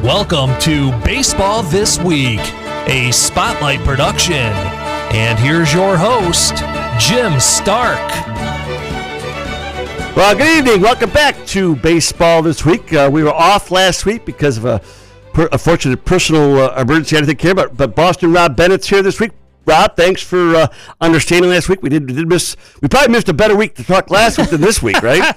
Welcome to Baseball This Week, a Spotlight production. And here's your host, Jim Stark. Well, good evening. Welcome back to Baseball This Week. We were off last week because of a fortunate personal emergency I had to take care of, but Boston Rob Bennett's here this week. Rob, thanks for understanding last week. We probably missed a better week to talk last week than this week, right?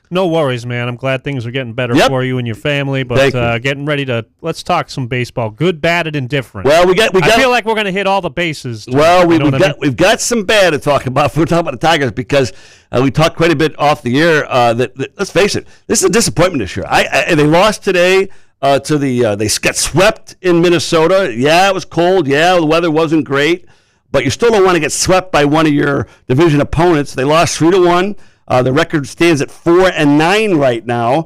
No worries, man. I'm glad things are getting better for you and your family. But getting ready to let's talk some baseball. Good, bad, and indifferent. Well, we got. I feel like we're going to hit all the bases. Well, we've got some bad to talk about. We're talking about the Tigers because we talked quite a bit off the air. That let's face it, this is a disappointment this year. They lost today to they got swept in Minnesota. Yeah, it was cold. Yeah, the weather wasn't great, but you still don't want to get swept by one of your division opponents. They lost 3-1. The record stands at 4-9 right now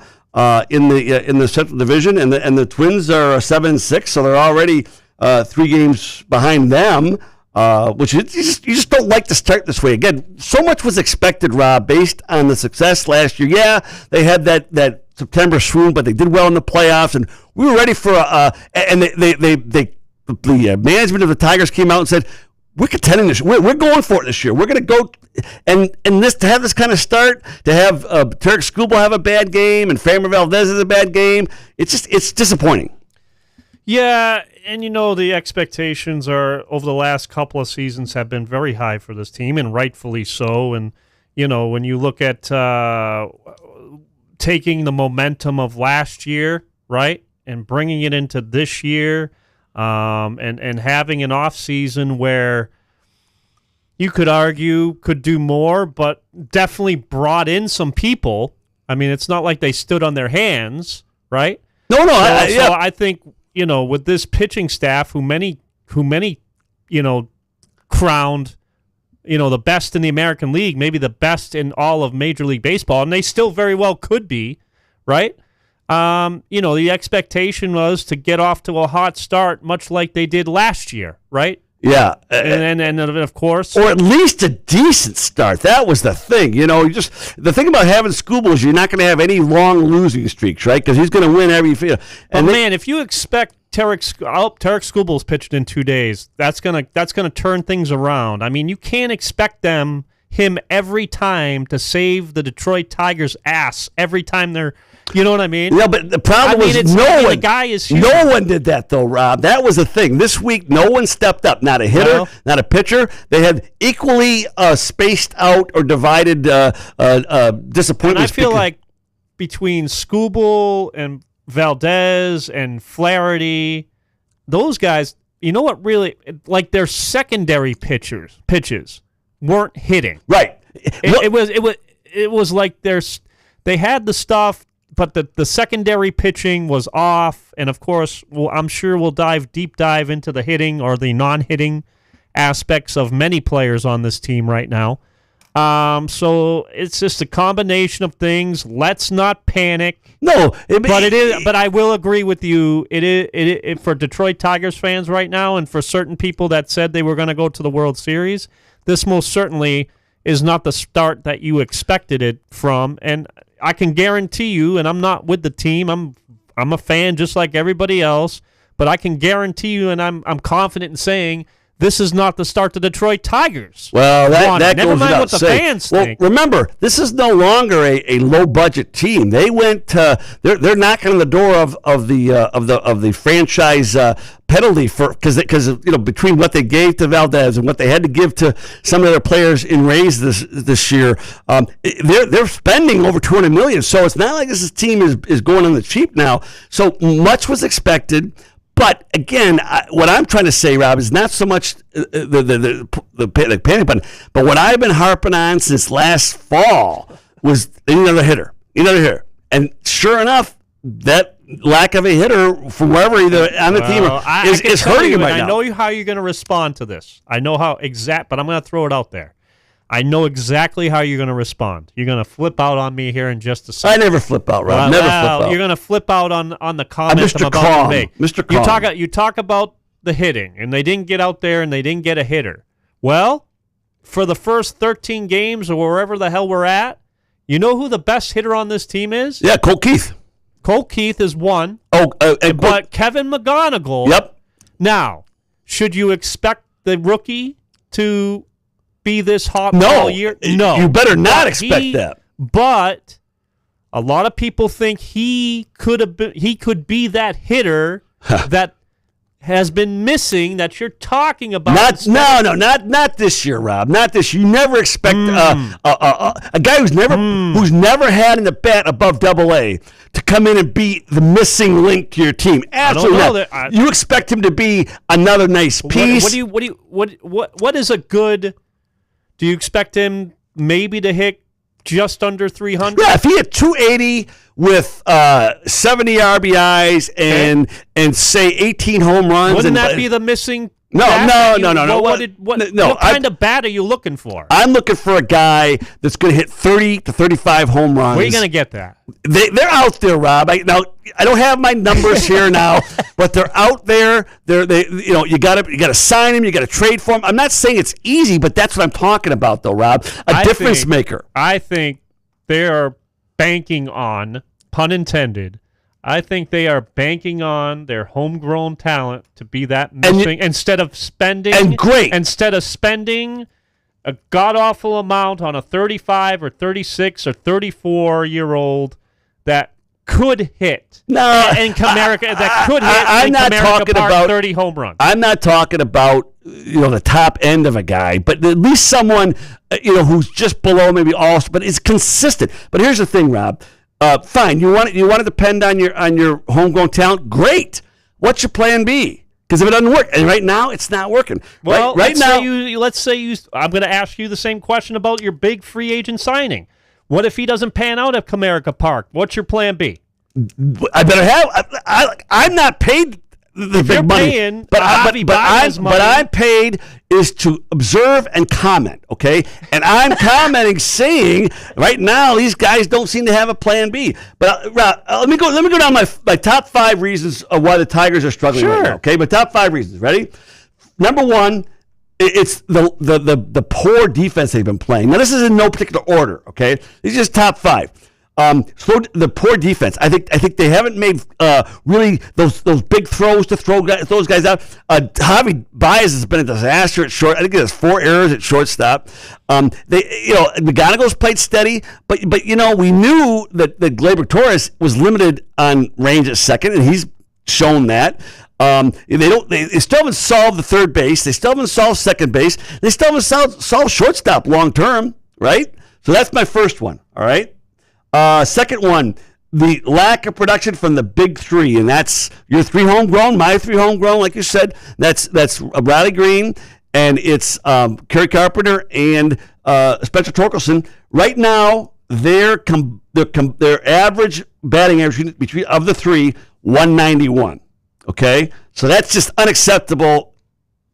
in the Central Division, and the Twins are 7-6, so they're already 3 games behind them. Which you just don't like to start this way. Again, so much was expected, Rob, based on the success last year. Yeah, they had that September swoon, but they did well in the playoffs, and we were ready for and the management of the Tigers came out and said, we're contending this year. We're going for it this year. We're going to go and this to have this kind of start, to have Tarik Skubal have a bad game and Framber Valdez has a bad game. It's disappointing. Yeah, and the expectations are over the last couple of seasons have been very high for this team, and rightfully so. And when you look at taking the momentum of last year, right, and bringing it into this year. And having an off season where you could argue could do more, but definitely brought in some people. I mean, it's not like they stood on their hands, right? No. So I think with this pitching staff, who many crowned, the best in the American League, maybe the best in all of Major League Baseball, and they still very well could be, right? The expectation was to get off to a hot start, much like they did last year, right? Yeah. And of course. Or at least a decent start. That was the thing. The thing about having Skubal is you're not going to have any long losing streaks, right? Because he's going to win every field. Man, if you expect Tarik Skubal's pitched in 2 days, that's gonna turn things around. I mean, you can't expect him every time to save the Detroit Tigers' ass every time they're. You know what I mean? Yeah, but the problem was the guy is huge. No one did that, though, Rob. That was the thing. This week, no one stepped up. Not a hitter, not a pitcher. They had equally spaced out or divided disappointments. And I feel like between Skubal and Valdez and Flaherty, those guys, you know what really, like their secondary pitches weren't hitting. Right. It was like they had the stuff, but the secondary pitching was off, and of course, I'm sure we'll deep dive into the hitting or the non-hitting aspects of many players on this team right now. So it's just a combination of things. Let's not panic. No, but it is. But I will agree with you. It is for Detroit Tigers fans right now, and for certain people that said they were going to go to the World Series. This most certainly is not the start that you expected it from, and I can guarantee you, and I'm not with the team, I'm a fan just like everybody else, but I can guarantee you, and I'm confident in saying, this is not the start to Detroit Tigers. Well, that never goes mind without what the saying. fans think. Well, remember, this is no longer a low budget team. They went. They're knocking on the door of the franchise penalty because between what they gave to Valdez and what they had to give to some of their players in raise this year, they're spending over $200 million. So it's not like this team is going on the cheap now. So much was expected. But again, what I'm trying to say, Rob, is not so much the panic button, but what I've been harping on since last fall was they need another hitter. And sure enough, that lack of a hitter from wherever either on the team is hurting him right now. I know how you're going to respond to this. I know how but I'm going to throw it out there. I know exactly how you're going to respond. You're going to flip out on me here in just a second. I never flip out, Rob. Never flip out. You're going to flip out on the comment I'm about to make. Mr. Calm. You talk about the hitting, and they didn't get out there and they didn't get a hitter. Well, for the first 13 games or wherever the hell we're at, you know who the best hitter on this team is? Yeah, Colt Keith. Cole Keith is one. But Kevin McGonigal. Yep. Now, should you expect the rookie to be this hot No. all year? No. You better not expect that. But a lot of people think he could be that hitter that has been missing that you're talking about. Not this year, Rob. Not this year. You never expect a guy who's never had in the bat above Double-A to come in and be the missing link to your team. Absolutely not. You expect him to be another nice piece. What is a good? Do you expect him maybe to hit just under 300? Yeah, if he had 280 with 70 RBIs and say 18 home runs, wouldn't that be the missing? No. What kind of bat are you looking for? I'm looking for a guy that's going to hit 30 to 35 home runs. Where are you going to get that? They're out there, Rob. I don't have my numbers here now, but they're out there. You got to sign him. You got to trade for him. I'm not saying it's easy, but that's what I'm talking about, though, Rob. A difference maker. I think they are banking on, pun intended. I think they are banking on their homegrown talent to be that missing instead of spending a god-awful amount on a 35 or 36 or 34-year-old that could hit. No, in Comerica that could hit. I'm not talking about 30 home runs. I'm not talking about the top end of a guy, but at least someone who's just below maybe all, but is consistent. But here's the thing, Rob. Fine. You want to depend on your homegrown talent? Great. What's your plan B? Because if it doesn't work, and right now it's not working. Well, right now, let's say I'm going to ask you the same question about your big free agent signing. What if he doesn't pan out at Comerica Park? What's your plan B? I better have. I'm not paid the big money, but I'm paid is to observe and comment. Okay, and I'm commenting, saying right now these guys don't seem to have a plan B. But let me go down my top 5 reasons of why the Tigers are struggling right now. Okay, but top 5 reasons. Ready? Number 1. It's the poor defense they've been playing. Now this is in no particular order. Okay, these are just top 5. The poor defense. I think they haven't made really those big throws to throw those guys out. Javi Baez has been a disaster at short. I think he has 4 errors at shortstop. McGonigal's played steady, but we knew that Gleyber Torres was limited on range at second, and he's shown that. They still haven't solved the third base. They still haven't solved second base. They still haven't solved shortstop long term, right? So that's my first one. All right. Second one, the lack of production from the big 3, and that's your 3 homegrown, my 3 homegrown, like you said. That's Riley Green, and it's Kerry Carpenter and Spencer Torkelson. Right now, their average batting average between of the 3, 191. Okay, so that's just unacceptable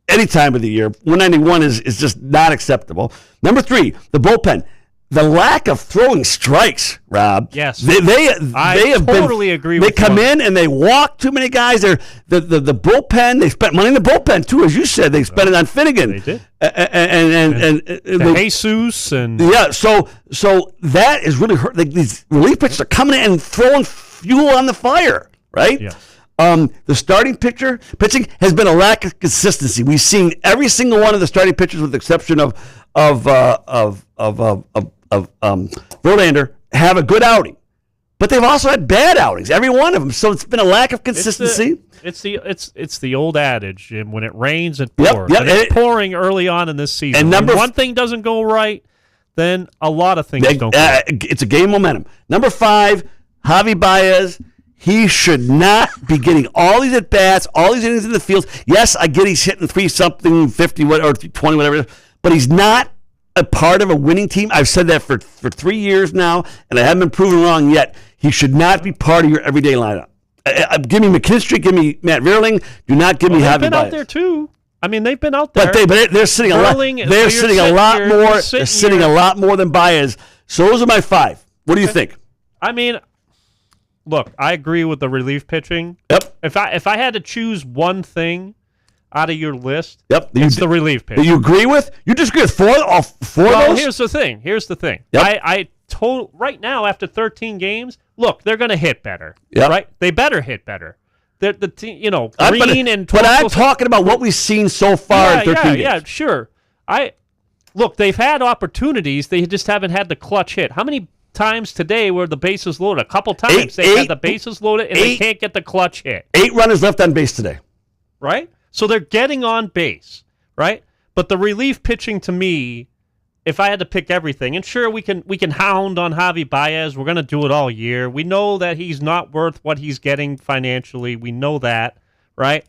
any time of the year. 191 is just not acceptable. Number 3, the bullpen. The lack of throwing strikes, Rob. Yes, I totally agree. They come in and they walk too many guys. The bullpen. They spent money in the bullpen too, as you said. They spent it on Finnegan. They did. And Jesus and so that is really hurt. These relief pitchers are coming in and throwing fuel on the fire, right? Yeah. The starting pitching has been a lack of consistency. We've seen every single one of the starting pitchers, with the exception of Verlander, have a good outing, but they've also had bad outings, every one of them. So it's been a lack of consistency. It's the old adage, Jim. When it rains, it pours. Yep. And it's pouring early on in this season. And when one thing doesn't go right, then a lot of things don't go right. It's a game momentum. Number 5, Javi Baez. He should not be getting all these at bats, all these innings in the field. Yes, I get he's hitting 3-something, 50, or 20, whatever, but he's not a part of a winning team. I've said that for 3 years now, and I haven't been proven wrong yet. He should not be part of your everyday lineup. Give me McKinstry, give me Matt Vierling. Do not give me Javi Baez. They've been out there too. I mean, they've been out there. But they're sitting a lot. They're sitting a lot more. They're sitting a lot more than Baez. So those are my 5. What do you think? I mean, look, I agree with the relief pitching. Yep. If I had to choose one thing out of your list, Yep. it's the relief pitcher. Do you agree with? You disagree with four of those? Here's the thing. Yep. Right now, after 13 games, look, they're going to hit better. Yep. Right? They better hit better. The team, Green and But I'm Torkelson- talking about what we've seen so far in 13 games. Yeah, sure. Look, they've had opportunities. They just haven't had the clutch hit. How many times today were the bases loaded? A couple times. They had the bases loaded, and they can't get the clutch hit. 8 runners left on base today. Right? So they're getting on base, right? But the relief pitching to me, if I had to pick everything, and sure, we can hound on Javi Baez. We're going to do it all year. We know that he's not worth what he's getting financially. We know that, right?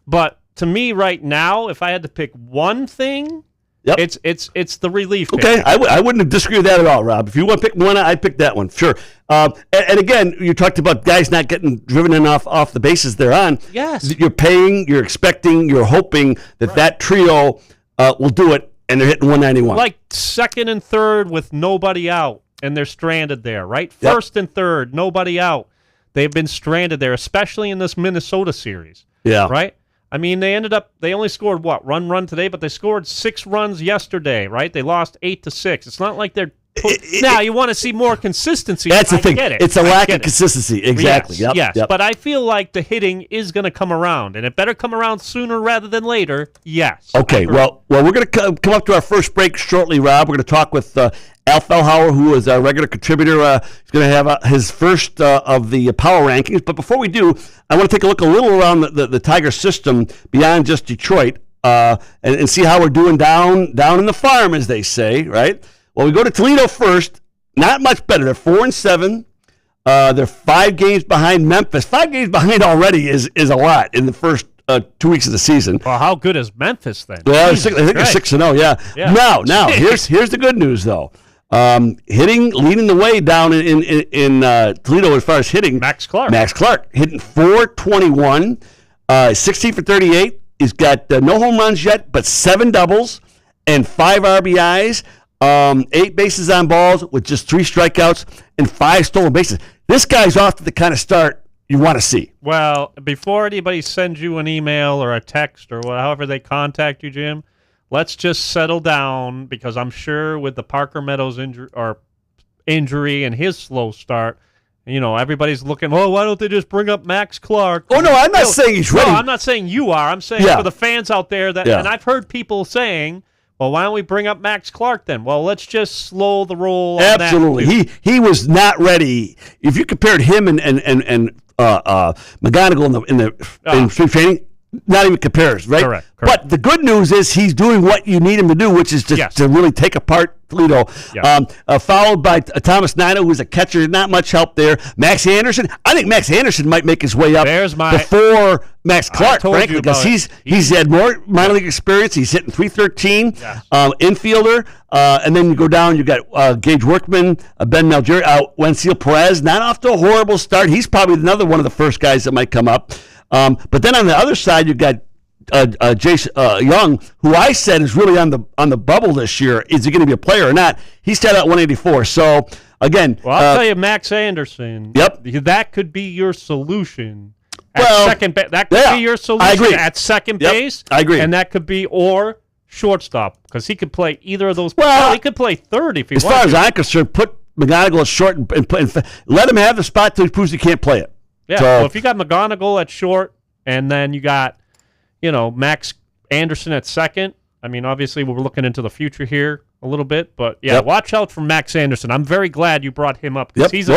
But to me right now, if I had to pick one thing, Yep. it's the relief Okay, pitching. I wouldn't disagree with that at all, Rob. If you want to pick one, I'd pick that one, sure. And again, you talked about guys not getting driven enough off the bases they're on. Yes. You're paying, you're expecting, you're hoping that trio will do it, and they're hitting 191. Like second and third with nobody out, and they're stranded there, right? Yep. First and third, nobody out. They've been stranded there, especially in this Minnesota series. Yeah. Right? I mean, they only scored, run today, but they scored 6 runs yesterday, right? They lost 8-6. It's not like they're... Now, you want to see more consistency. That's the thing. Get it. It's a lack of consistency. Exactly. Yes, Yep. but I feel like the hitting is going to come around, and it better come around sooner rather than later. Yes. Okay, well, we're going to come up to our first break shortly, Rob. We're going to talk with Al Fellhauer, who is our regular contributor. He's going to have his first of the power rankings. But before we do, I want to take a look a little around the Tiger system beyond just Detroit and see how we're doing down in the farm, as they say, right? Well, we go to Toledo first. Not much better. They're 4-7. They're 5 games behind Memphis. 5 games behind already is a lot in the first 2 weeks of the season. Well, how good is Memphis then? Well, I think they're 6-0. Yeah. Now here's the good news though. Leading the way down in Toledo as far as hitting. Max Clark hitting 421, 16 for 38. He's got no home runs yet, but 7 doubles and 5 RBIs. 8 bases on balls with just 3 strikeouts and 5 stolen bases. This guy's off to the kind of start you want to see. Well, before anybody sends you an email or a text or however they contact you, Jim, let's just settle down, because I'm sure with the Parker Meadows injury and his slow start, everybody's looking, why don't they just bring up Max Clark? Oh, no, I'm not saying he's ready. No, I'm not saying you are. I'm saying for the fans out there, and I've heard people saying, well, why don't we bring up Max Clark then? Well, let's just slow the roll on that. Absolutely. He was not ready. If you compared him and McGonigal in spring training, not even compares, right? Correct. But the good news is he's doing what you need him to do, which is to really take apart Toledo. Followed by Thomas Nino, who's a catcher. Not much help there. Max Anderson. I think Max Anderson might make his way up before Max Clark, frankly, because he's had more minor league experience. He's hitting .313, infielder. And then you go down, you got Gage Workman, Ben Malgeri, Wenceel Perez. Not off to a horrible start. He's probably another one of the first guys that might come up. But then on the other side, you've got Jace Young, who I said is really on the bubble this year. Is he going to be a player or not? He's set at 184. So, again. Well, I'll tell you, Max Anderson. Yep. That could be your solution. Second base. That could be your solution. I agree. At second base. I agree. And that could be, or shortstop, because he could play either of those. Well, he could play third if he wanted. As far as I'm concerned, put McGonigal at short and let him have the spot till he proves he can't play it. Yeah. So if you got McGonigal at short, and then you got, Max Anderson at second. I mean, obviously, we're looking into the future here a little bit, but watch out for Max Anderson. I'm very glad you brought him up, because he's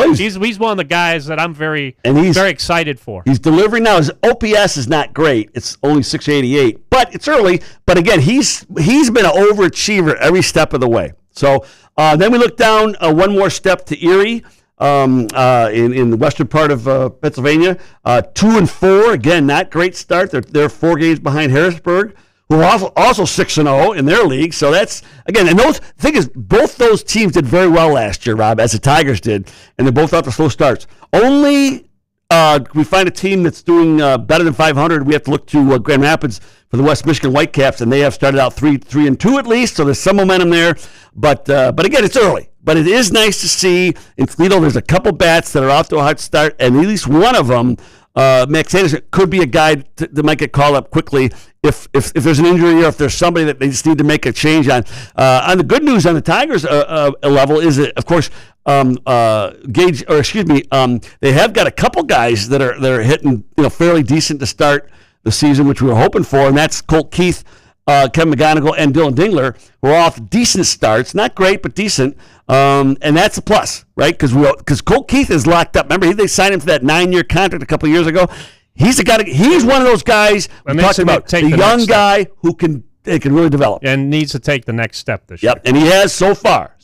one of the guys that I'm very excited for. He's delivering now. His OPS is not great. It's only 688, but it's early. But again, he's been an overachiever every step of the way. So then we look down one more step to Erie. In the western part of Pennsylvania, 2-4. Again, not great start. They're 4 games behind Harrisburg, who are also 6-0 in their league. So that's, again, and the thing is, both those teams did very well last year, Rob, as the Tigers did, and they're both off to slow starts. Only we find a team that's doing better than 500. We have to look to Grand Rapids for the West Michigan Whitecaps, and they have started out 3-2 at least, so there's some momentum there. But again, it's early. But it is nice to see in Toledo there's a couple bats that are off to a hot start, and at least one of them Max Anderson could be a guy that might get called up quickly if there's an injury or if there's somebody that they just need to make a change on. On the good news on the Tigers level is that, of course, they have got a couple guys that are hitting fairly decent to start the season, which we were hoping for, and that's Colt Keith, Kevin McGonigal, and Dylan Dingler. We're off decent starts, not great, but decent, and that's a plus, right? Because Colt Keith is locked up. Remember, they signed him for that 9-year contract a couple of years ago. He's one of those guys we talked about, the young guy who can really develop and needs to take the next step this year. Yep, and he has so far.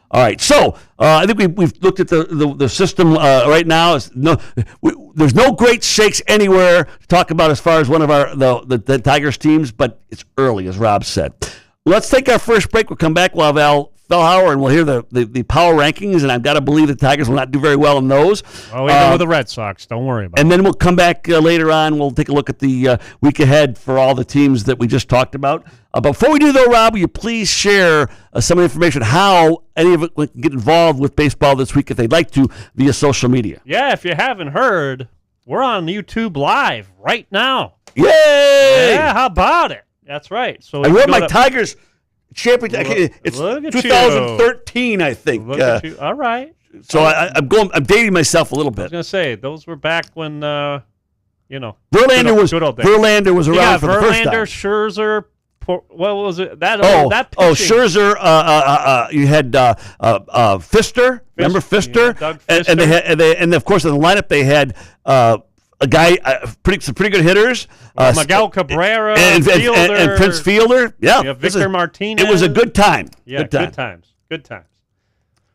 All right, so I think we've looked at the system right now. There's no great shakes anywhere to talk about as far as one of the Tigers teams, but it's early, as Rob said. Let's take our first break. We'll come back. We'll have Al Fellhauer, and we'll hear the power rankings, and I've got to believe the Tigers will not do very well in those. Oh, even with the Red Sox, don't worry about it. And then we'll come back later on. We'll take a look at the week ahead for all the teams that we just talked about. Before we do, though, Rob, will you please share some information how any of it can get involved with baseball this week if they'd like to via social media? Yeah, if you haven't heard, we're on YouTube Live right now. Yay! Yeah, how about it? That's right. So I wrote my Tigers championship. It's 2013, I think. Look at you. All right. So I'm dating myself a little bit. I was going to say, those were back when, Verlander was you around for the first time. Verlander, Scherzer, what was it? That Scherzer. You had Pfister. Remember Pfister? Yeah, Doug Pfister. And of course in the lineup they had a guy, some pretty good hitters. Miguel Cabrera and Prince Fielder. Yeah, Victor Martinez. It was a good time. Yeah, good times.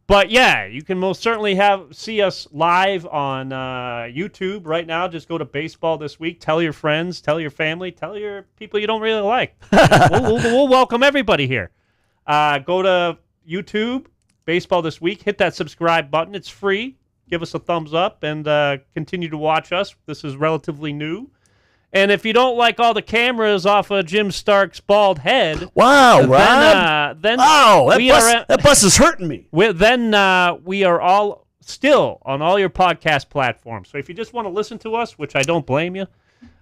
But yeah, you can most certainly see us live on YouTube right now. Just go to Baseball This Week. Tell your friends, tell your family, tell your people you don't really like. We'll welcome everybody here. Go to YouTube, Baseball This Week. Hit that subscribe button. It's free. Give us a thumbs up and continue to watch us. This is relatively new. And if you don't like all the cameras off of Jim Stark's bald head, Rob. That bus is hurting me. Then we are all still on all your podcast platforms. So if you just want to listen to us, which I don't blame you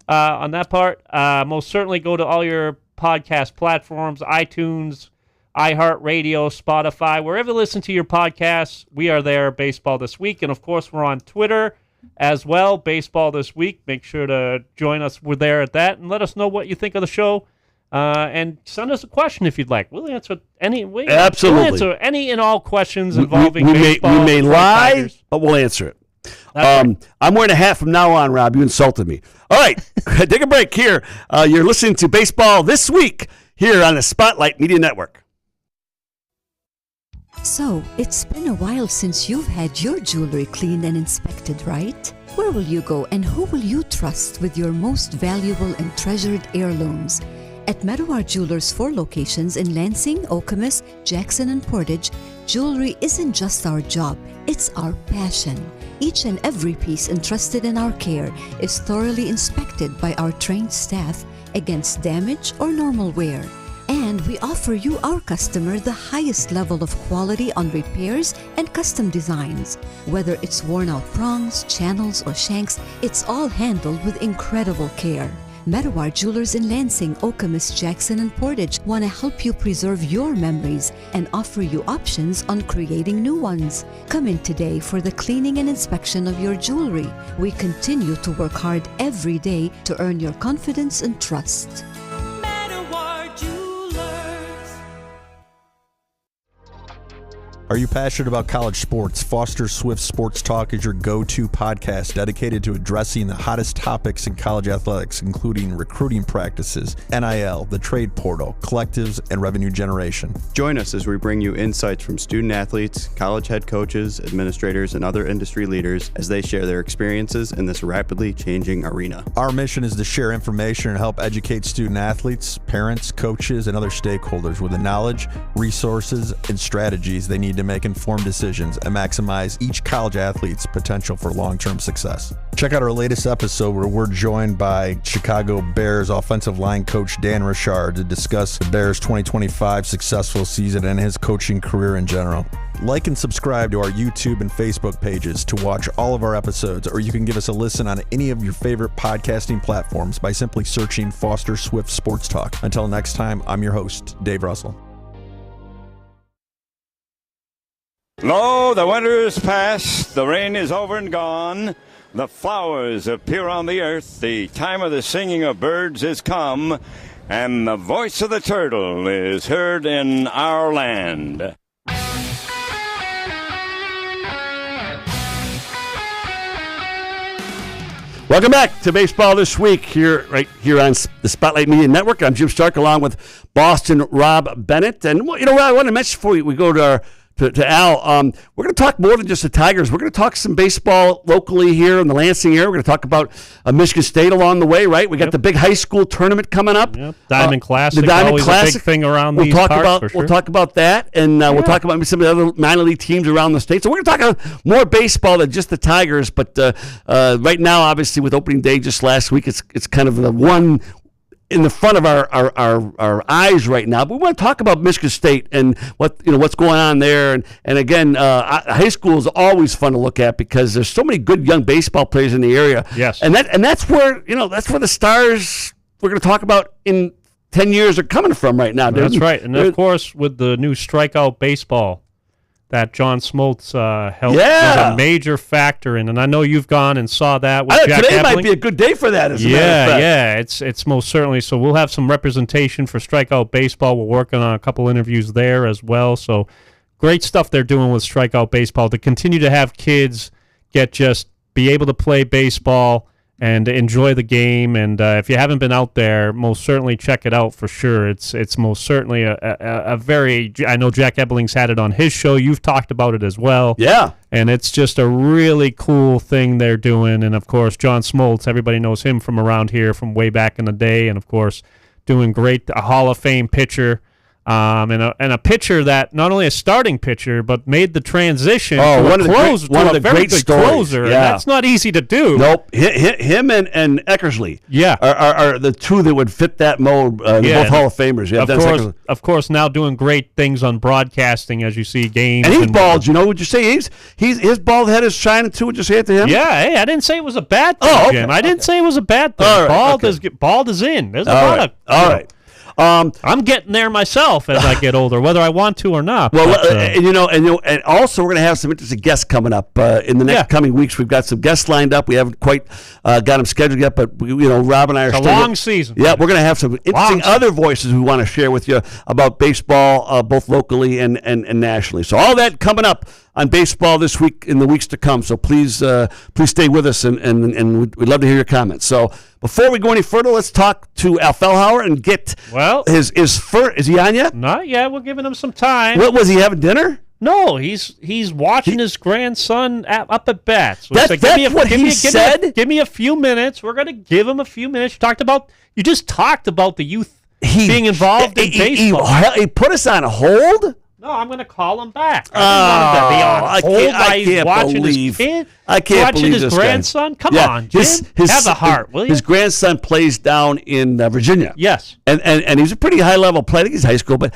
on that part, most certainly go to all your podcast platforms, iTunes, iHeartRadio, Spotify, wherever you listen to your podcasts. We are there, Baseball This Week. And, of course, we're on Twitter as well, Baseball This Week. Make sure to join us. We're there at that, and let us know what you think of the show. And send us a question if you'd like. We'll answer any. Absolutely. We'll answer any and all questions involving baseball. We may lie, but we'll answer it. I'm wearing a hat from now on, Rob. You insulted me. All right, take a break here. You're listening to Baseball This Week here on the Spotlight Media Network. So, it's been a while since you've had your jewelry cleaned and inspected, right? Where will you go and who will you trust with your most valuable and treasured heirlooms? At Meadowar Jewelers' 4 locations in Lansing, Okemos, Jackson, and Portage, jewelry isn't just our job, it's our passion. Each and every piece entrusted in our care is thoroughly inspected by our trained staff against damage or normal wear. And we offer you, our customer, the highest level of quality on repairs and custom designs. Whether it's worn out prongs, channels, or shanks, it's all handled with incredible care. Meadowar Jewelers in Lansing, Okemos, Jackson, and Portage want to help you preserve your memories and offer you options on creating new ones. Come in today for the cleaning and inspection of your jewelry. We continue to work hard every day to earn your confidence and trust. Are you passionate about college sports? Foster Swift Sports Talk is your go-to podcast dedicated to addressing the hottest topics in college athletics, including recruiting practices, NIL, the trade portal, collectives, and revenue generation. Join us as we bring you insights from student athletes, college head coaches, administrators, and other industry leaders as they share their experiences in this rapidly changing arena. Our mission is to share information and help educate student athletes, parents, coaches, and other stakeholders with the knowledge, resources, and strategies they need to make informed decisions and maximize each college athlete's potential for long-term success. Check out our latest episode where we're joined by Chicago Bears offensive line coach Dan Richard to discuss the Bears' 2025 successful season and his coaching career in general. Like and subscribe to our YouTube and Facebook pages to watch all of our episodes, or you can give us a listen on any of your favorite podcasting platforms by simply searching Foster Swift Sports Talk. Until next time, I'm your host, Dave Russell. Lo, the winter is past, the rain is over and gone, the flowers appear on the earth, the time of the singing of birds is come, and the voice of the turtle is heard in our land. Welcome back to Baseball This Week right here on the Spotlight Media Network. I'm Jim Stark along with Boston Rob Bennett. And, Rob, I want to mention before we go to Al, we're going to talk more than just the Tigers. We're going to talk some baseball locally here in the Lansing area. We're going to talk about Michigan State along the way, right? We got the big high school tournament coming up. Yep. Diamond Classic, the Diamond always Classic. a big thing around we'll these talk parts, about for sure. We'll talk about that, and we'll talk about some of the other minor league teams around the state. So we're going to talk about more baseball than just the Tigers. But right now, obviously, with opening day just last week, it's kind of the one in the front of our eyes right now. But we want to talk about Michigan State and what's going on there. And again, high school is always fun to look at because there's so many good young baseball players in the area. Yes. And that's where the stars we're going to talk about in 10 years are coming from right now. That's right. And of course, with the new strikeout baseball that John Smoltz helped was a major factor in, and I know you've gone and saw that with Jack today Ebling. might be a good day for that. As a matter of fact. It's most certainly. So we'll have some representation for strikeout baseball. We're working on a couple interviews there as well. So great stuff they're doing with strikeout baseball to continue to have kids be able to play baseball and enjoy the game. And if you haven't been out there, most certainly check it out for sure. It's most certainly a very, I know Jack Ebling's had it on his show. You've talked about it as well. Yeah. And it's just a really cool thing they're doing. And, of course, John Smoltz, everybody knows him from around here from way back in the day. And, of course, doing great, a Hall of Fame pitcher. And a pitcher that not only a starting pitcher but made the transition to a very good closer. Yeah. And that's not easy to do. Nope. Him and Eckersley are the two that would fit that mold. Both Hall of Famers. Yeah, of course, now doing great things on broadcasting as you see games. And he's bald. Would you say his bald head is shining too? Would you say it to him? Yeah. Hey, I didn't say it was a bad thing, Jim. I didn't say it was a bad thing. Bald is in. There's a lot of. All right. I'm getting there myself as I get older, whether I want to or not. Well, and also we're going to have some interesting guests coming up in the next coming weeks. We've got some guests lined up. We haven't quite got them scheduled yet, but Rob and I are a long season. Yeah, we're going to have some interesting other voices we want to share with you about baseball, both locally and nationally. So all that coming up on Baseball This Week in the weeks to come. So please stay with us, and we'd love to hear your comments. So before we go any further, let's talk to Al Fellhauer and get his first. Is he on yet? Not yet. We're giving him some time. What was he having dinner? No, he's watching his grandson up at bats. That's what he said? Give me a few minutes. We're going to give him a few minutes. You just talked about the youth being involved in baseball. He put us on hold? No, I'm going to call him back. I can't believe his grandson. Come on, Jim. Have a heart, will you? His grandson plays down in Virginia. Yes, and he's a pretty high level player. I think he's high school, but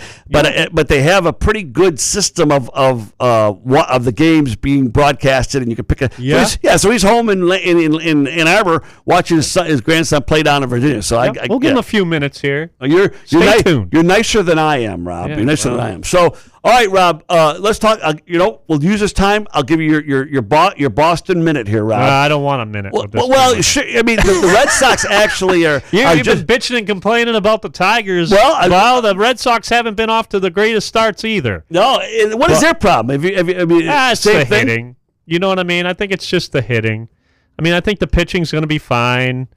they have a pretty good system of the games being broadcasted, and you can pick a So he's home in Ann Arbor watching his grandson play down in Virginia. So we'll give him a few minutes here. Stay tuned. You're nicer than I am, Rob. You're nicer than I am. So. All right, Rob. Let's talk. We'll use this time. I'll give you your Boston minute here, Rob. I don't want a minute. Sure. I mean, the Red Sox actually are. You've been bitching and complaining about the Tigers. Well, the Red Sox haven't been off to the greatest starts either. No. What is their problem? It's the hitting. You know what I mean? I think it's just the hitting. I mean, I think the pitching's going to be fine.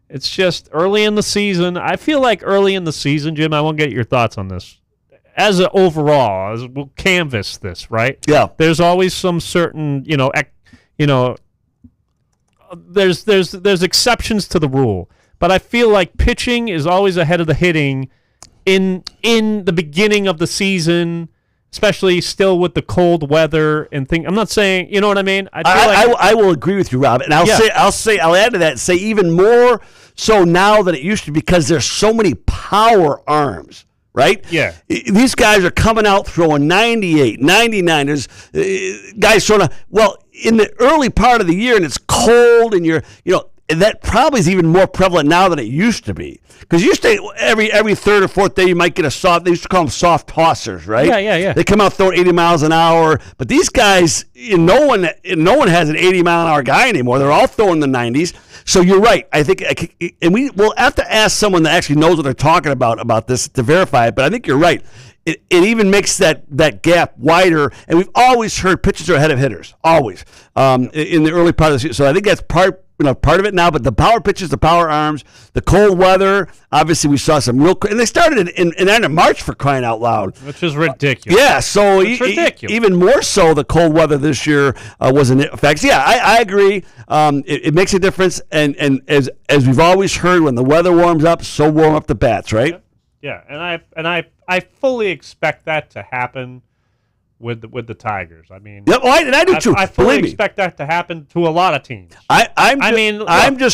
It's just early in the season. I feel like early in the season, Jim. I won't get your thoughts on this. As we'll canvas this, right? Yeah. There's always some certain, there's exceptions to the rule, but I feel like pitching is always ahead of the hitting in the beginning of the season, especially still with the cold weather and thing. I'm not saying, you know what I mean? I will agree with you, Rob, and I'll add to that and say even more so now than it used to because there's so many power arms. right? Yeah. These guys are coming out throwing 98, 99. There's guys sort of, in the early part of the year, and it's cold, and and that probably is even more prevalent now than it used to be. Because used to every third or fourth day you might get they used to call them soft tossers, right? Yeah. They come out throwing 80 miles an hour, but these guys, no one has an 80 mile an hour guy anymore. They're all throwing the 90s. So you're right. I think, and we'll have to ask someone that actually knows what they're talking about this to verify it. But I think you're right. It even makes that gap wider. And we've always heard pitchers are ahead of hitters, always in the early part of the season. So I think that's part of it now. But the power pitches, the power arms, the cold weather. Obviously, we saw some real, and they started in the end of March, for crying out loud, which is ridiculous. Yeah, so ridiculous. Even more so, the cold weather this year was an effect. Yeah, I agree. It makes a difference, and as we've always heard, when the weather warms up, so warm up the bats, right? Yeah, and I fully expect that to happen with the Tigers. I mean, yeah, and I do too. I fully expect that to happen to a lot of teams.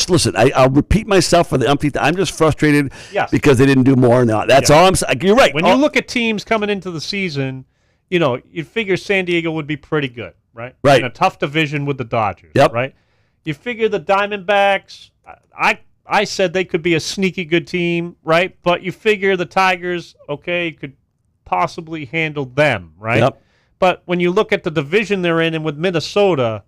Listen. I'll repeat myself for the umpteenth time. I'm just frustrated because they didn't do more. Now that's all I'm saying. You're right. When you look at teams coming into the season, you'd figure San Diego would be pretty good, right? Right. In a tough division with the Dodgers, yep. Right? You figure the Diamondbacks. I said they could be a sneaky good team, right? But you figure the Tigers, could possibly handle them, right? Yep. But when you look at the division they're in, and with Minnesota,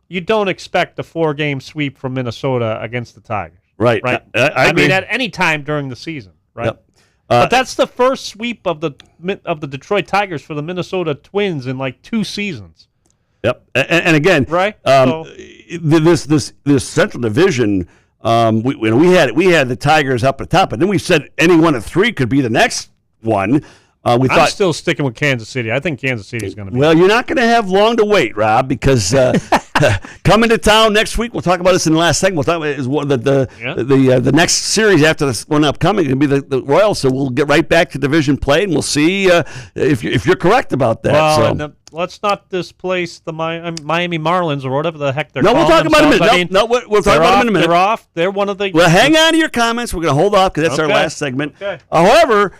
you don't expect a 4-game sweep from Minnesota against the Tigers. Right. Right. I agree. mean, at any time during the season, right? Yep. But that's the first sweep of the Detroit Tigers for the Minnesota Twins in like 2 seasons. Yep. And again, right? This Central Division. We had the Tigers up at the top, and then we said any one of 3 could be the next one. I'm still sticking with Kansas City. I think Kansas City is going to be. Well, you're not going to have long to wait, Rob, because coming to town next week. We'll talk about this in the last segment. We'll talk about is one the next series after this one upcoming going to be the Royals. So we'll get right back to division play, and we'll see if you're correct about that. Well, let's not displace the Miami Marlins or whatever the heck they're. No, we'll talk about them in a minute. We'll talk about them in a minute. They're off. They're one of the. Well, hang on to your comments. We're going to hold off because that's our last segment. Okay. However,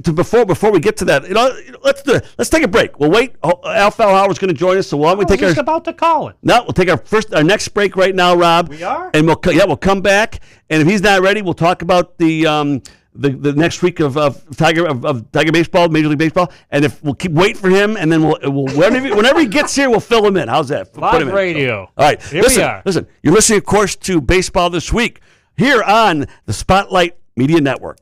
before we get to that, let's take a break. We'll wait. Al Howard's going to join us. So why don't we take our? About to call it. No, we'll take our next break right now, Rob. We are. And we'll come back. And if he's not ready, we'll talk about the next week of Tiger baseball, Major League Baseball, and if we'll keep waiting for him, and then we'll whenever he gets here, we'll fill him in. How's that? Live radio. All right, here we are. Listen, you're listening, of course, to Baseball This Week here on the Spotlight Media Network.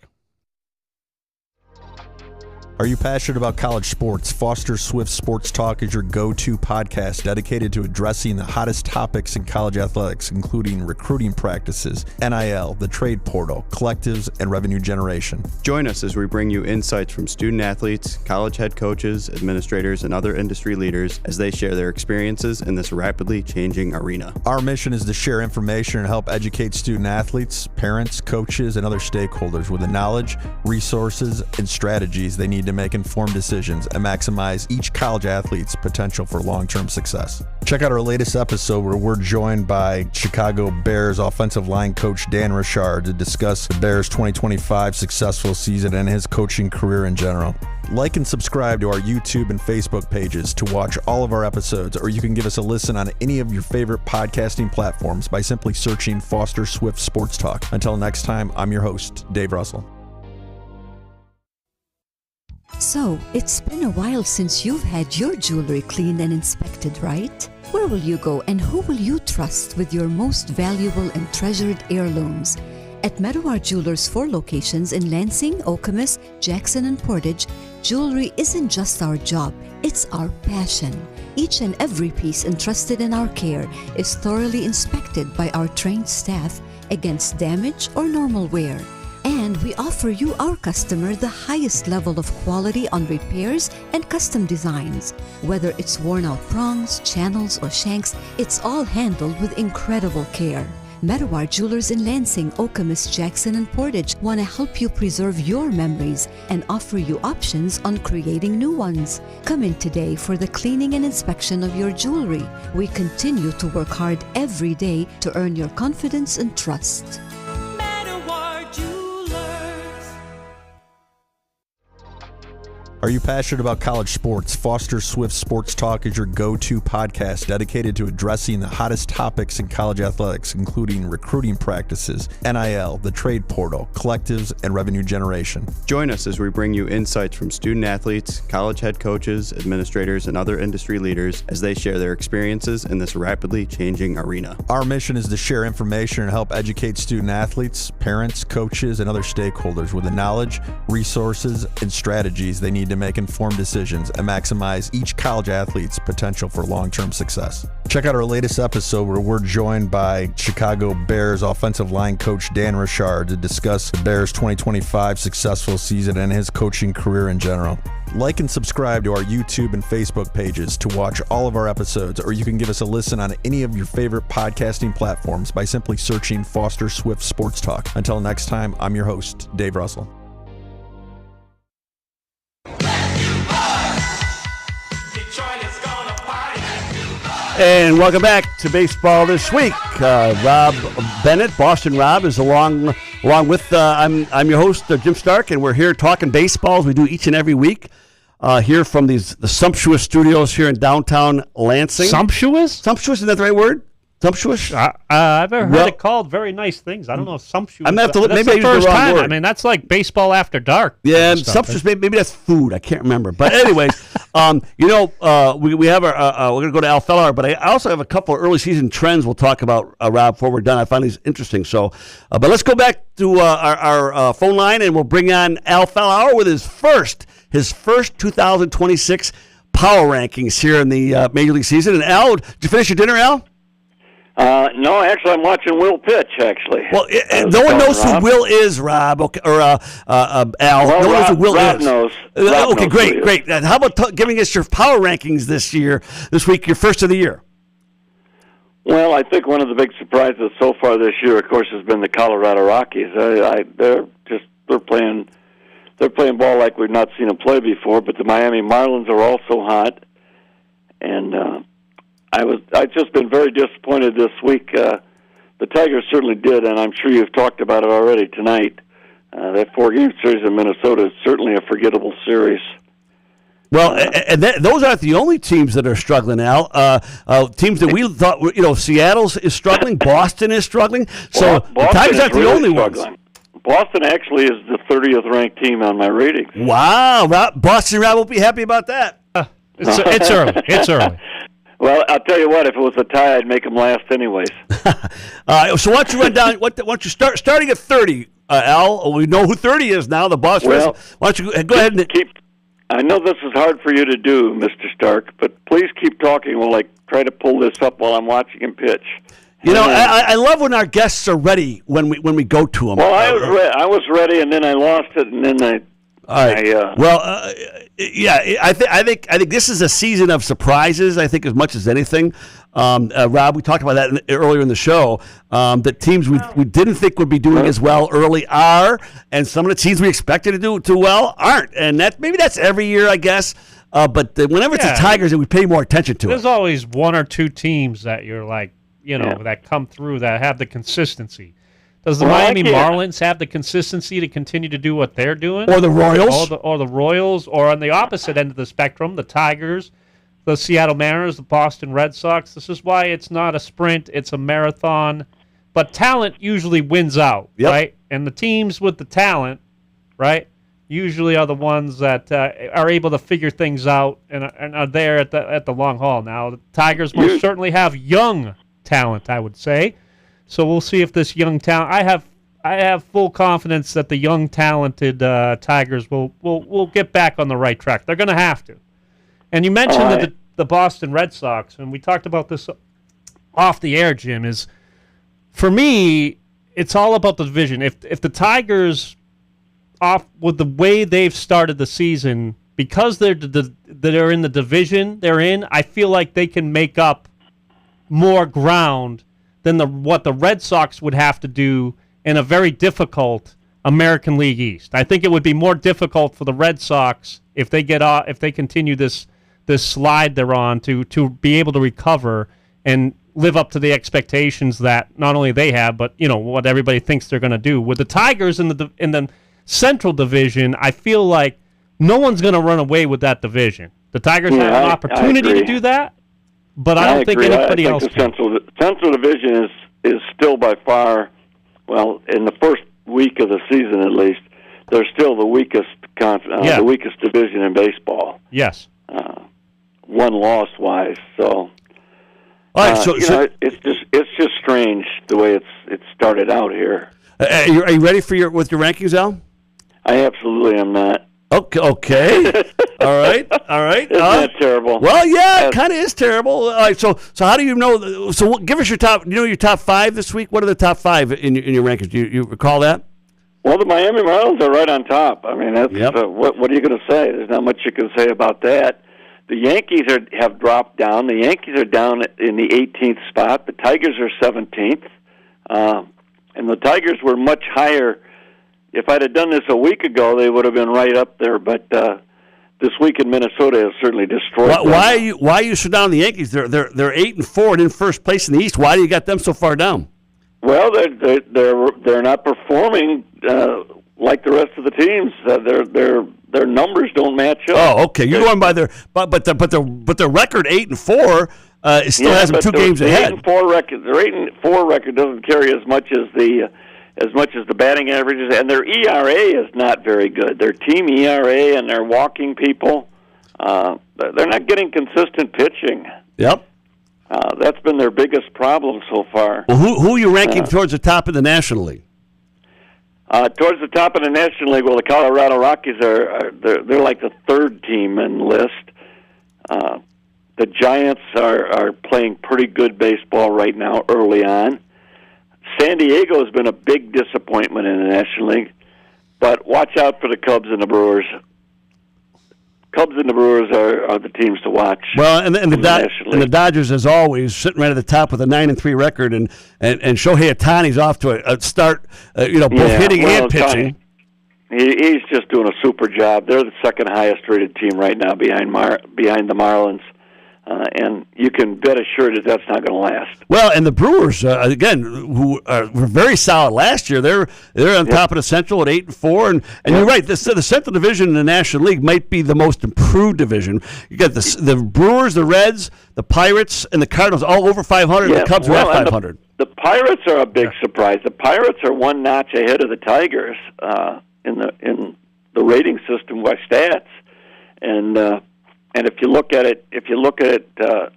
Are you passionate about college sports? Foster Swift Sports Talk is your go-to podcast dedicated to addressing the hottest topics in college athletics, including recruiting practices, NIL, the trade portal, collectives, and revenue generation. Join us as we bring you insights from student athletes, college head coaches, administrators, and other industry leaders as they share their experiences in this rapidly changing arena. Our mission is to share information and help educate student athletes, parents, coaches, and other stakeholders with the knowledge, resources, and strategies they need to make informed decisions and maximize each college athlete's potential for long-term success. Check out our latest episode where we're joined by Chicago Bears offensive line coach Dan Richard to discuss the Bears' 2025 successful season and his coaching career in general. Like and subscribe to our YouTube and Facebook pages to watch all of our episodes, or you can give us a listen on any of your favorite podcasting platforms by simply searching Foster Swift Sports Talk. Until next time, I'm your host, Dave Russell. So, it's been a while since you've had your jewelry cleaned and inspected, right? Where will you go and who will you trust with your most valuable and treasured heirlooms? At Meadowar Jewelers' 4 locations in Lansing, Okemos, Jackson, and Portage, jewelry isn't just our job, it's our passion. Each and every piece entrusted in our care is thoroughly inspected by our trained staff against damage or normal wear. And we offer you, our customer, the highest level of quality on repairs and custom designs. Whether it's worn out prongs, channels, or shanks, it's all handled with incredible care. Meadowar Jewelers in Lansing, Okemos, Jackson, and Portage want to help you preserve your memories and offer you options on creating new ones. Come in today for the cleaning and inspection of your jewelry. We continue to work hard every day to earn your confidence and trust. Are you passionate about college sports? Foster Swift Sports Talk is your go-to podcast dedicated to addressing the hottest topics in college athletics, including recruiting practices, NIL, the trade portal, collectives, and revenue generation. Join us as we bring you insights from student athletes, college head coaches, administrators, and other industry leaders as they share their experiences in this rapidly changing arena. Our mission is to share information and help educate student athletes, parents, coaches, and other stakeholders with the knowledge, resources, and strategies they need to make informed decisions and maximize each college athlete's potential for long-term success. Check out our latest episode where we're joined by Chicago Bears offensive line coach Dan Richard to discuss the Bears' 2025 successful season and his coaching career in general. Like and subscribe to our YouTube and Facebook pages to watch all of our episodes, or you can give us a listen on any of your favorite podcasting platforms by simply searching Foster Swift Sports Talk. Until next time, I'm your host, Dave Russell. And welcome back to Baseball This Week. Rob Bennett, Boston Rob, is along with I'm your host, Jim Stark, and we're here talking baseball as we do each and every week. Here from the sumptuous studios here in downtown Lansing. Sumptuous? Sumptuous, is that the right word? Sumptuous? I've ever heard it called very nice things. I don't know if sumptuous. I'm gonna have to that's maybe I the used first the wrong time. word. I mean, that's like baseball after dark. Yeah, sumptuous. Maybe that's food. I can't remember. But anyways, we have our we're gonna go to Al Fellar, but I also have a couple of early season trends we'll talk about, Rob, before we're done. I find these interesting. So, but let's go back to our phone line, and we'll bring on Al Fellar with his first 2026 power rankings here in the Major League season. And Al, did you finish your dinner, Al? No, actually, I'm watching Will pitch, actually. Well, no one knows who Will is, Rob, or Al. Well, no one knows who Will Rob is. knows. Okay, Rob knows great. How about giving us your power rankings this week, your first of the year? Well, I think one of the big surprises so far this year, of course, has been the Colorado Rockies. They're playing ball like we've not seen them play before. But the Miami Marlins are also hot, and I've just been very disappointed this week. The Tigers certainly did, and I'm sure you've talked about it already tonight. That 4-game series in Minnesota is certainly a forgettable series. Well, and those aren't the only teams that are struggling, Al. Teams that we thought, Seattle is struggling, Boston is struggling. So the Tigers aren't the only ones. Boston actually is the 30th ranked team on my ratings. Wow, Boston Rob won't be happy about that. It's early. It's early. Well, I'll tell you what. If it was a tie, I'd make them last anyways. So why don't you run down? Why don't you starting at 30, Al? We know who 30 is now. The boss. Well, why don't you go ahead and keep? I know this is hard for you to do, Mr. Stark, but please keep talking while I try to pull this up while I'm watching him pitch. I love when our guests are ready when we go to them. Well, I was ready, and then I lost it, and then I. All right. I think this is a season of surprises. I think as much as anything, Rob, we talked about that earlier in the show. That teams we didn't think would be doing as well early are, and some of the teams we expected to do well aren't. And maybe that's every year, I guess. But whenever it's the Tigers, we pay more attention to it. There's always one or two teams that you're like, that come through that have the consistency. Does the Miami Marlins have the consistency to continue to do what they're doing? Or the Royals? Or the Royals, or on the opposite end of the spectrum, the Tigers, the Seattle Mariners, the Boston Red Sox. This is why it's not a sprint, it's a marathon. But talent usually wins out, right? And the teams with the talent, right, usually are the ones that are able to figure things out and are there at the long haul. Now, the Tigers most certainly have young talent, I would say. So we'll see if this young talent. I have full confidence that the young, talented Tigers will get back on the right track. They're going to have to. And you mentioned the Boston Red Sox, and we talked about this off the air, Jim. Is for me, it's all about the division. If the Tigers, off with the way they've started the season, because they're in the division they're in, I feel like they can make up more ground than what the Red Sox would have to do in a very difficult American League East. I think it would be more difficult for the Red Sox if they continue this slide they're on to be able to recover and live up to the expectations that not only they have, but what everybody thinks they're going to do. With the Tigers in the Central Division, I feel like no one's going to run away with that division. The Tigers have an opportunity to do that, but I don't think anybody else can. The Central Division is still by far, well, in the first week of the season at least, they're still the weakest the weakest division in baseball. Yes. One loss wise, so. All right, so it's just strange the way it's started out here. Are you ready for your rankings, Al? I absolutely am not. Okay. All right. Isn't that terrible? Well, yeah, it kind of is terrible. All right, so how do you know? So give us your top. You know your top 5 this week. What are the top 5 in your rankings? Do you recall that? Well, the Miami Marlins are right on top. I mean, that's what are you going to say? There's not much you can say about that. The Yankees have dropped down. The Yankees are down in the 18th spot. The Tigers are 17th. And the Tigers were much higher. If I'd have done this a week ago, they would have been right up there. But this week in Minnesota has certainly destroyed them. Why are you so down on the Yankees? They're 8-4 and in first place in the East. Why do you got them so far down? Well, they're not performing like the rest of the teams. Their numbers don't match up. Oh, okay. You're going by their but their record 8-4 still has them 2 games ahead. Their 8-4 record doesn't carry as much as the batting averages, and their ERA is not very good. Their team ERA and their walking people, they're not getting consistent pitching. Yep. That's been their biggest problem so far. Well, who are you ranking towards the top of the National League? Towards the top of the National League, well, the Colorado Rockies they're like the 3rd team in the list. The Giants are playing pretty good baseball right now early on. San Diego has been a big disappointment in the National League, but watch out for the Cubs and the Brewers. Cubs and the Brewers are the teams to watch. Well, and the Dodgers, as always, sitting right at the top with a 9-3 record, and Shohei Ohtani's off to a start, both hitting and pitching. He's just doing a super job. They're the 2nd highest rated team right now behind the Marlins. And you can bet assured that that's not going to last. Well, and the Brewers, again, who were very solid last year, they're on top of the Central at 8-4, and you're right. The Central Division in the National League might be the most improved division. You got the Brewers, the Reds, the Pirates, and the Cardinals all over 500. The Cubs are at 500. The Pirates are a big surprise. The Pirates are one notch ahead of the Tigers in the rating system by stats, and if you look at it, the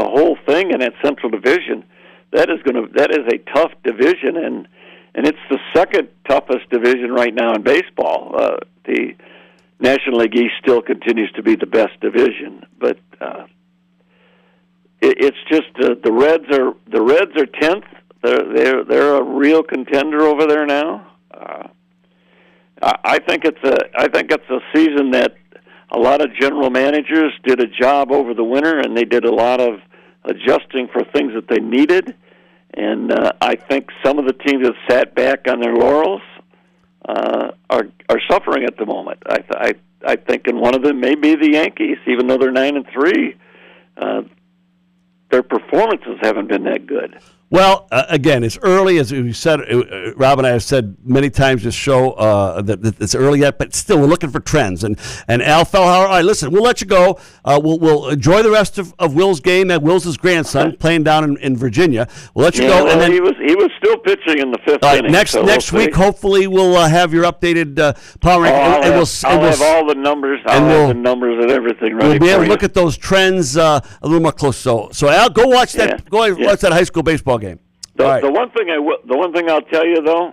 whole thing in that Central Division, that is a tough division, and it's the 2nd toughest division right now in baseball. The National League East still continues to be the best division, but it's just the Reds are 10th. They're a real contender over there now. I think it's a season that a lot of general managers did a job over the winter, and they did a lot of adjusting for things that they needed. And I think some of the teams that sat back on their laurels are suffering at the moment. I think, and one of them may be the Yankees, even though they're 9-3. Their performances haven't been that good. Well, again, it's early, as we said. Rob and I have said many times this show that it's early yet, but still, we're looking for trends. And Al Fellhauer, all right, listen, we'll let you go. We'll enjoy the rest of Will's game. Will's his grandson playing down in Virginia. We'll let you go. Well, and then he was still pitching in the 5th inning. Next week, hopefully, we'll have your updated power ranking. I'll have all the numbers. I'll have the numbers and everything ready. We'll be able to look at those trends a little more close. So Al, go watch that. Watch that high school baseball game. The one thing I'll tell you though,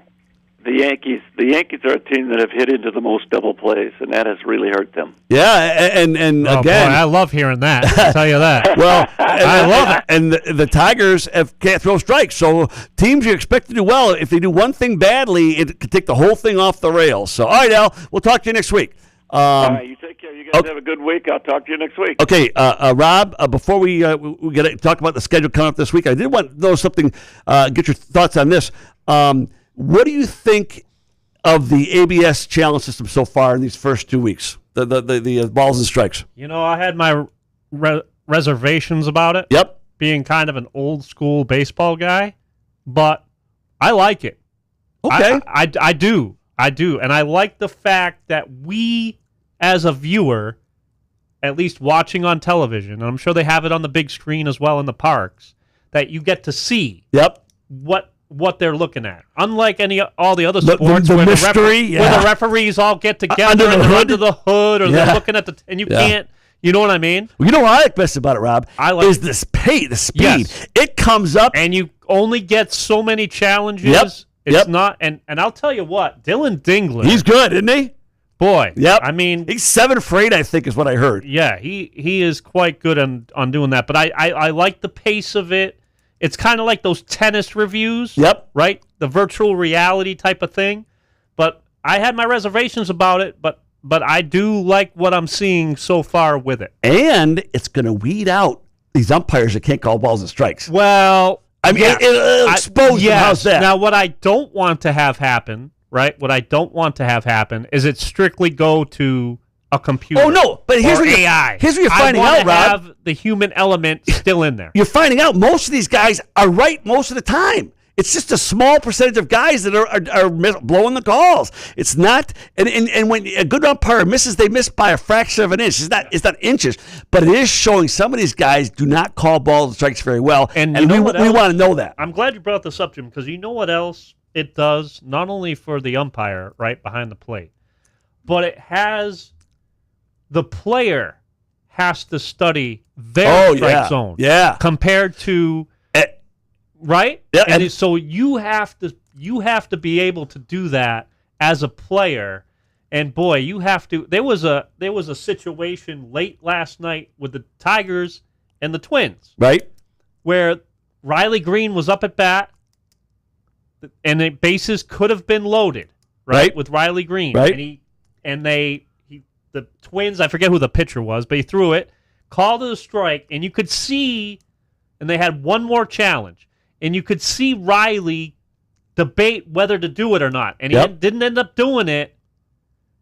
the Yankees are a team that have hit into the most double plays, and that has really hurt them. Yeah, and again, boy, I love hearing that. I'll tell you that. Well, I love it. And the Tigers can't throw strikes, so teams you expect to do well. If they do one thing badly, it could take the whole thing off the rails. So, all right, Al, we'll talk to you next week. All right, you take care. You guys have a good week. I'll talk to you next week. Okay, Rob, before we get to talk about the schedule coming up this week, I did want to know something, get your thoughts on this. What do you think of the ABS challenge system so far in these first 2 weeks, the balls and strikes? I had my reservations about it. Yep. Being kind of an old school baseball guy, but I like it. Okay. I do. And I like the fact that we as a viewer, at least watching on television, and I'm sure they have it on the big screen as well in the parks, that you get to see what they're looking at. Unlike all the other sports the where, mystery, where the referees all get together under the and they're hood. under the hood, or they're looking at and you can't. You know what I mean? Well, you know what I like best about it, Rob? Is the speed. Yes. It comes up. And you only get so many challenges. Yep. It's not, and I'll tell you what, Dylan Dingler. He's good, isn't he? Boy. Yep. I mean, he's 7 for 8, I think, is what I heard. Yeah, he is quite good on doing that. But I like the pace of it. It's kind of like those tennis reviews. Yep. Right? The virtual reality type of thing. But I had my reservations about it, but I do like what I'm seeing so far with it. And it's going to weed out these umpires that can't call balls and strikes. Well, I mean, it'll expose them. How's that? Now, what I don't want to have happen, right? What I don't want to have happen is it strictly go to a computer. Oh, no. But here's or what AI. Here's what you're finding out, Rob. Have the human element still in there. You're finding out most of these guys are right most of the time. It's just a small percentage of guys that are blowing the calls. It's not, and when a good umpire misses, they miss by a fraction of an inch. It's not inches, but it is showing some of these guys do not call balls and strikes very well, and we want to know that. I'm glad you brought this up, Jim, because you know what else it does, not only for the umpire right behind the plate, but it has the player has to study their strike zone compared to right? Yeah, and so you have to be able to do that as a player. And boy, you have to. There was a situation late last night with the Tigers and the Twins, right, where Riley Green was up at bat, and the bases could have been loaded, right, with Riley Green, right, and the Twins, I forget who the pitcher was, but he threw it, called it a strike, and you could see, and they had one more challenge. And you could see Riley debate whether to do it or not. And he didn't end up doing it.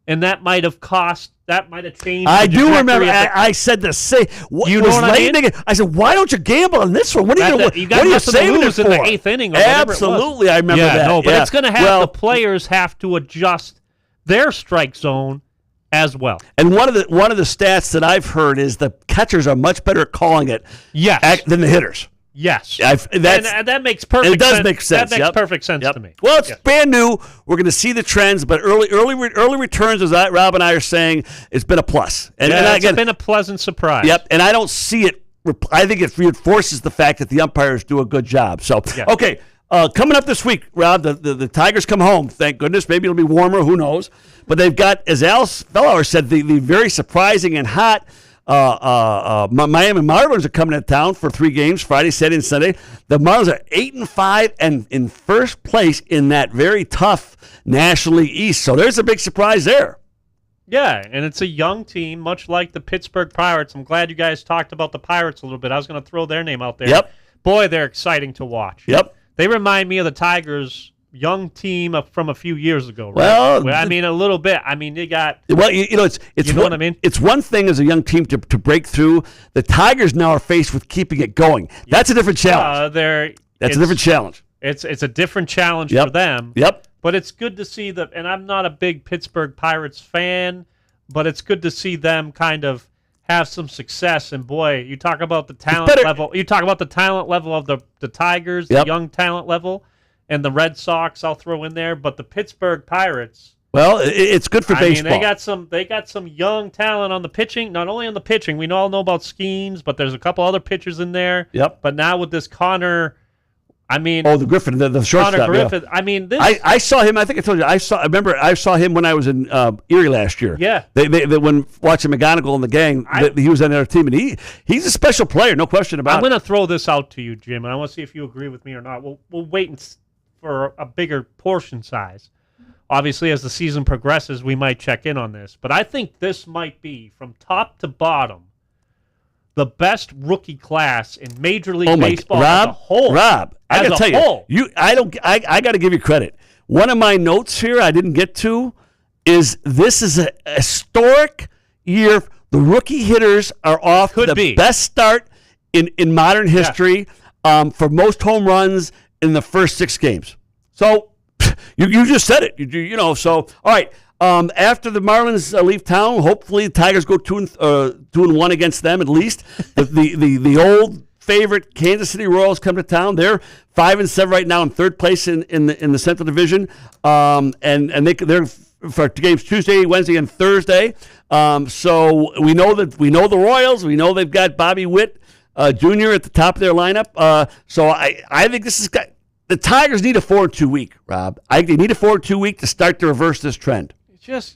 And that might have changed. I do remember. I said the same. You know what I mean? I said, why don't you gamble on this one? What are you saving it for? In the 8th inning or Absolutely, I remember that. No, but it's going to have the players have to adjust their strike zone as well. And one of the stats that I've heard is the catchers are much better at calling it than the hitters. Yes, and that makes perfect sense. It does make sense. That makes perfect sense to me. Well, it's brand new. We're going to see the trends, but early returns, as Rob and I are saying, it's been a plus. And it's been a pleasant surprise. Yep, and I don't see it. I think it reinforces the fact that the umpires do a good job. So, okay, coming up this week, Rob, the Tigers come home. Thank goodness. Maybe it'll be warmer. Who knows? But they've got, as Al Fellauer said, the very surprising and hot Miami Marlins are coming to town for 3 games, Friday, Saturday, and Sunday. The Marlins are 8-5 and in first place in that very tough National League East. So there's a big surprise there. Yeah, and it's a young team, much like the Pittsburgh Pirates. I'm glad you guys talked about the Pirates a little bit. I was going to throw their name out there. Yep. Boy, they're exciting to watch. Yep. They remind me of the Tigers' young team from a few years ago, right? Well, I mean, a little bit. I mean, they got... Well, it's you know what I mean? It's one thing as a young team to break through. The Tigers now are faced with keeping it going. That's a different challenge. That's a different challenge. It's a different challenge for them. Yep. But it's good to see and I'm not a big Pittsburgh Pirates fan, but it's good to see them kind of have some success. And boy, you talk about the talent level. You talk about the talent level of the Tigers, the young talent level. And the Red Sox, I'll throw in there, but the Pittsburgh Pirates. Well, it's good for baseball. I mean, they got some young talent on the pitching. Not only on the pitching, we all know about Schemes, but there's a couple other pitchers in there. Yep. But now with this Connor, I mean, the Griffin, the shortstop. Connor Griffith. Yeah. I mean, this. I saw him. I think I told you. I saw him when I was in Erie last year. Yeah. They when watching McGonigal and the gang, he was on their team, and he's a special player, no question about it. I'm going to throw this out to you, Jim, and I want to see if you agree with me or not. We'll wait for a bigger portion size. Obviously, as the season progresses, we might check in on this. But I think this might be, from top to bottom, the best rookie class in Major League Baseball as a whole. Rob, I got to tell you, I got to give you credit. One of my notes here I didn't get to is this is a historic year. The rookie hitters are off the best start in modern history for most home runs in the first 6 games. So you just said it. So all right. After the Marlins leave town, hopefully the Tigers go 2-1 against them at least. The old favorite Kansas City Royals come to town. They're 5-7 right now in third place in the Central Division, and they're for games Tuesday, Wednesday, and Thursday. So we know the Royals. We know they've got Bobby Witt Jr. at the top of their lineup. So I think this is the Tigers need a 4-2 week, Rob. They need a 4-2 week to start to reverse this trend. Yes.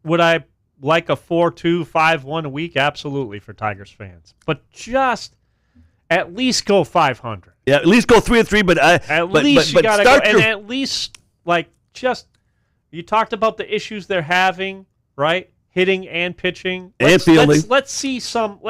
Would I like a 4-2, 5-1 a week? Absolutely, for Tigers fans. But just at least go 500. Yeah, at least go 3-3. But you gotta go, and at least you talked about the issues they're having, right? Hitting and pitching and fielding. Let's see some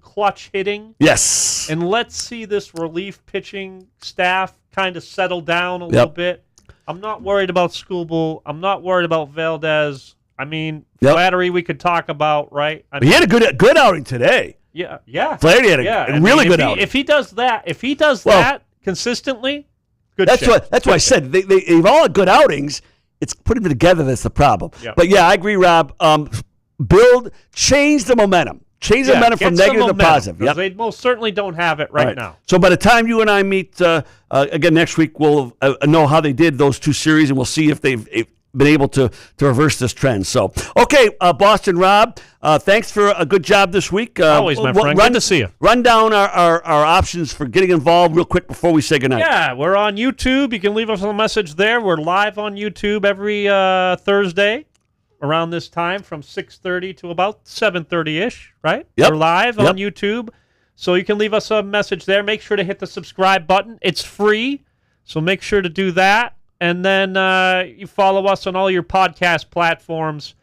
clutch hitting. Yes, and let's see this relief pitching staff kind of settle down a little bit. I'm not worried about Skubal. I'm not worried about Valdez. I mean, Flattery we could talk about, right? He had a good outing today. Yeah. Flaherty had a really good outing. If he does that consistently, good. That's why I said they've all had good outings. It's putting them together that's the problem. Yep. But I agree, Rob. Change the momentum. Change the momentum from negative to positive. Yep. They most certainly don't have it right now. So by the time you and I meet again next week, we'll know how they did those two series, and we'll see if they've been able to reverse this trend. So, okay, Boston Rob, thanks for a good job this week. Always, my friend. Good to see you. Run down our options for getting involved real quick before we say goodnight. Yeah, we're on YouTube. You can leave us a message there. We're live on YouTube every Thursday around this time from 6:30 to about 7:30-ish, right? Yep. We're live on YouTube. So you can leave us a message there. Make sure to hit the subscribe button. It's free, so make sure to do that. And then you follow us on all your podcast platforms.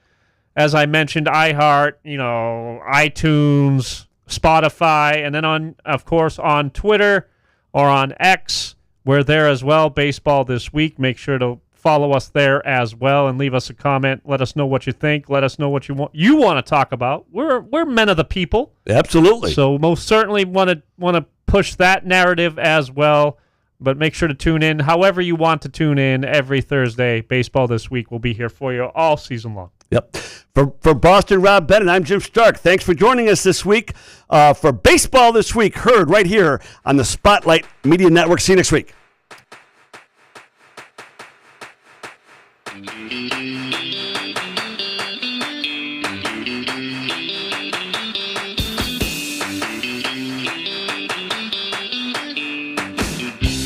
As I mentioned, iHeart, iTunes, Spotify, and then of course, on Twitter or on X. We're there as well, Baseball This Week. Make sure to follow us there as well and leave us a comment. Let us know what you think. Let us know what you want to talk about. We're men of the people. Absolutely. So most certainly want to push that narrative as well. But make sure to tune in however you want to tune in every Thursday. Baseball This Week will be here for you all season long. Yep. For Boston Rob Bennett, I'm Jim Stark. Thanks for joining us this week for Baseball This Week, heard right here on the Spotlight Media Network. See you next week.